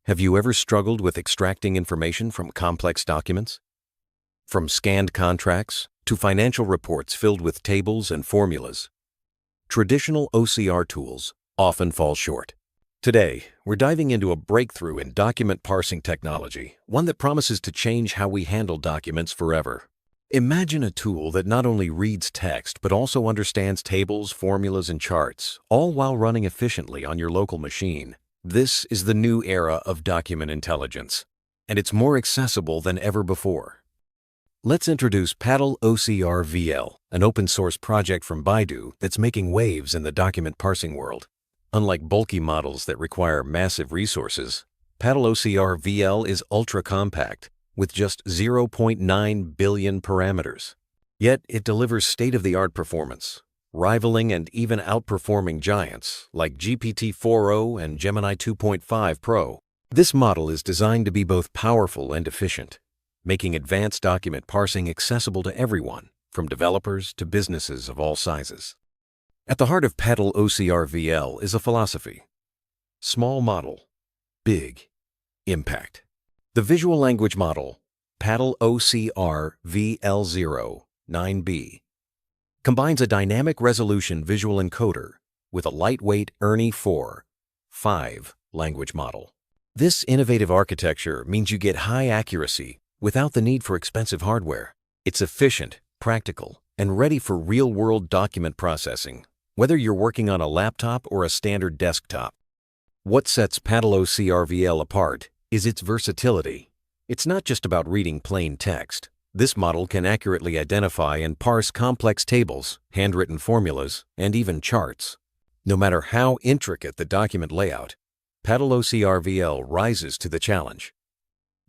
Have you ever struggled with extracting information from complex documents? From scanned contracts to financial reports filled with tables and formulas, traditional OCR tools often fall short. Today, we're diving into a breakthrough in document parsing technology, one that promises to change how we handle documents forever. Imagine a tool that not only reads text but also understands tables, formulas, and charts, all while running efficiently on your local machine. This is the new era of document intelligence, and it's more accessible than ever before. Let's introduce PaddleOCR-VL, an open-source project from Baidu that's making waves in the document parsing world. Unlike bulky models that require massive resources, PaddleOCR-VL is ultra-compact, with just 0.9 billion parameters. Yet it delivers state-of-the-art performance, rivaling and even outperforming giants like GPT-4o and Gemini 2.5 Pro. This model is designed to be both powerful and efficient, making advanced document parsing accessible to everyone, from developers to businesses of all sizes. At the heart of PaddleOCR-VL is a philosophy: small model, big impact. The visual language model, PaddleOCR-VL0 9B, combines a dynamic resolution visual encoder with a lightweight ERNIE 4.5 language model. This innovative architecture means you get high accuracy without the need for expensive hardware. It's efficient, practical, and ready for real-world document processing, whether you're working on a laptop or a standard desktop. What sets PaddleOCR-VL apart is its versatility. It's not just about reading plain text. This model can accurately identify and parse complex tables, handwritten formulas, and even charts. No matter how intricate the document layout, PaddleOCR-VL rises to the challenge,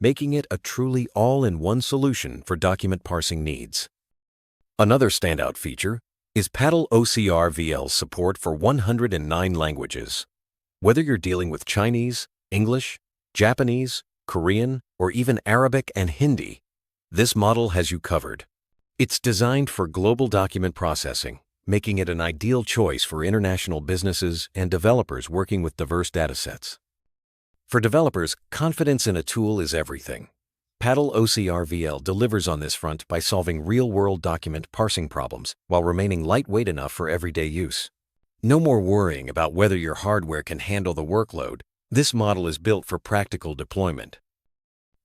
making it a truly all-in-one solution for document parsing needs. Another standout feature is PaddleOCR-VL's support for 109 languages. Whether you're dealing with Chinese, English, Japanese, Korean, or even Arabic and Hindi, this model has you covered. It's designed for global document processing, making it an ideal choice for international businesses and developers working with diverse datasets. For developers, confidence in a tool is everything. PaddleOCR-VL delivers on this front by solving real-world document parsing problems while remaining lightweight enough for everyday use. No more worrying about whether your hardware can handle the workload. This model is built for practical deployment.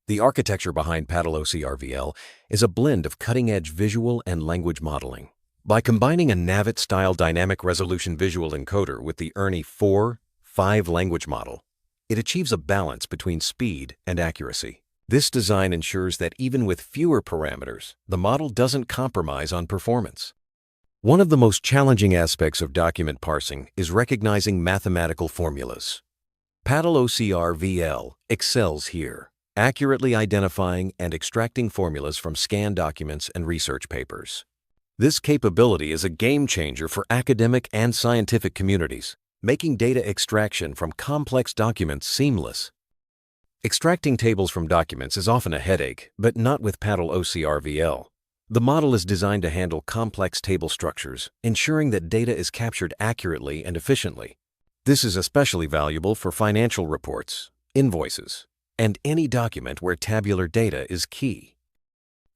The architecture behind PaddleOCR-VL is a blend of cutting-edge visual and language modeling. By combining a NaViT-style dynamic resolution visual encoder with the ERNIE 4.5 language model, it achieves a balance between speed and accuracy. This design ensures that even with fewer parameters, the model doesn't compromise on performance. One of the most challenging aspects of document parsing is recognizing mathematical formulas. PaddleOCR-VL excels here, accurately identifying and extracting formulas from scanned documents and research papers. This capability is a game changer for academic and scientific communities, making data extraction from complex documents seamless. Extracting tables from documents is often a headache, but not with PaddleOCR-VL. The model is designed to handle complex table structures, ensuring that data is captured accurately and efficiently. This is especially valuable for financial reports, invoices, and any document where tabular data is key.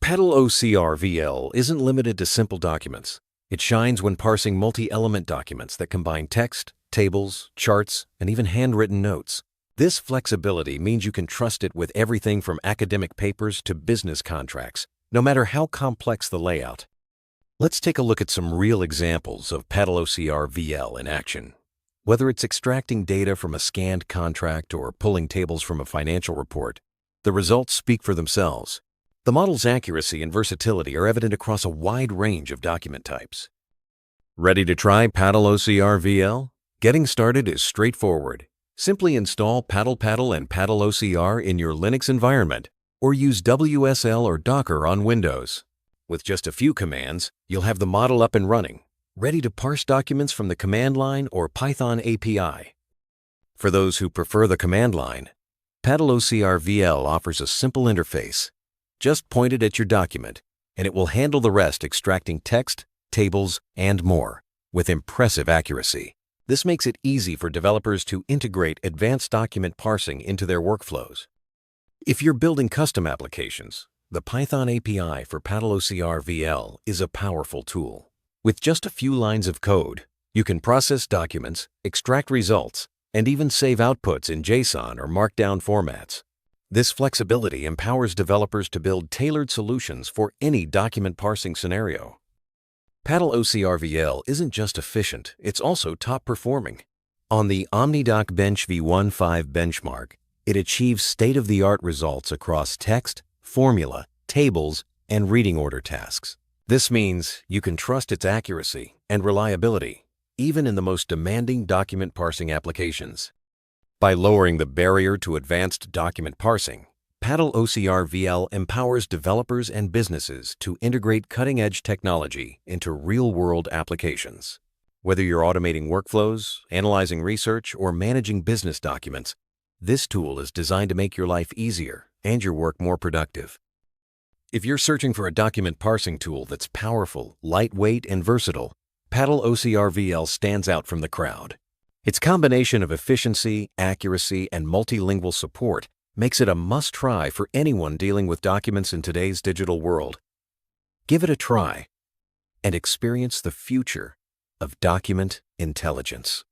PaddleOCR-VL isn't limited to simple documents. It shines when parsing multi-element documents that combine text, tables, charts, and even handwritten notes. This flexibility means you can trust it with everything from academic papers to business contracts, no matter how complex the layout. Let's take a look at some real examples of PaddleOCR-VL in action. Whether it's extracting data from a scanned contract or pulling tables from a financial report, the results speak for themselves. The model's accuracy and versatility are evident across a wide range of document types. Ready to try PaddleOCR-VL? Getting started is straightforward. Simply install Paddle and PaddleOCR in your Linux environment, or use WSL or Docker on Windows. With just a few commands, you'll have the model up and running, ready to parse documents from the command line or Python API. For those who prefer the command line, PaddleOCR-VL offers a simple interface. Just point it at your document, and it will handle the rest, extracting text, tables, and more with impressive accuracy. This makes it easy for developers to integrate advanced document parsing into their workflows. If you're building custom applications, the Python API for PaddleOCR-VL is a powerful tool. With just a few lines of code, you can process documents, extract results, and even save outputs in JSON or Markdown formats. This flexibility empowers developers to build tailored solutions for any document parsing scenario. PaddleOCR-VL isn't just efficient, it's also top-performing. On the OmniDoc Bench v1.5 benchmark, it achieves state-of-the-art results across text, formula, tables, and reading order tasks. This means you can trust its accuracy and reliability, even in the most demanding document parsing applications. By lowering the barrier to advanced document parsing, PaddleOCR-VL empowers developers and businesses to integrate cutting-edge technology into real-world applications. Whether you're automating workflows, analyzing research, or managing business documents, this tool is designed to make your life easier and your work more productive. If you're searching for a document parsing tool that's powerful, lightweight, and versatile, PaddleOCR-VL stands out from the crowd. Its combination of efficiency, accuracy, and multilingual support makes it a must-try for anyone dealing with documents in today's digital world. Give it a try and experience the future of document intelligence.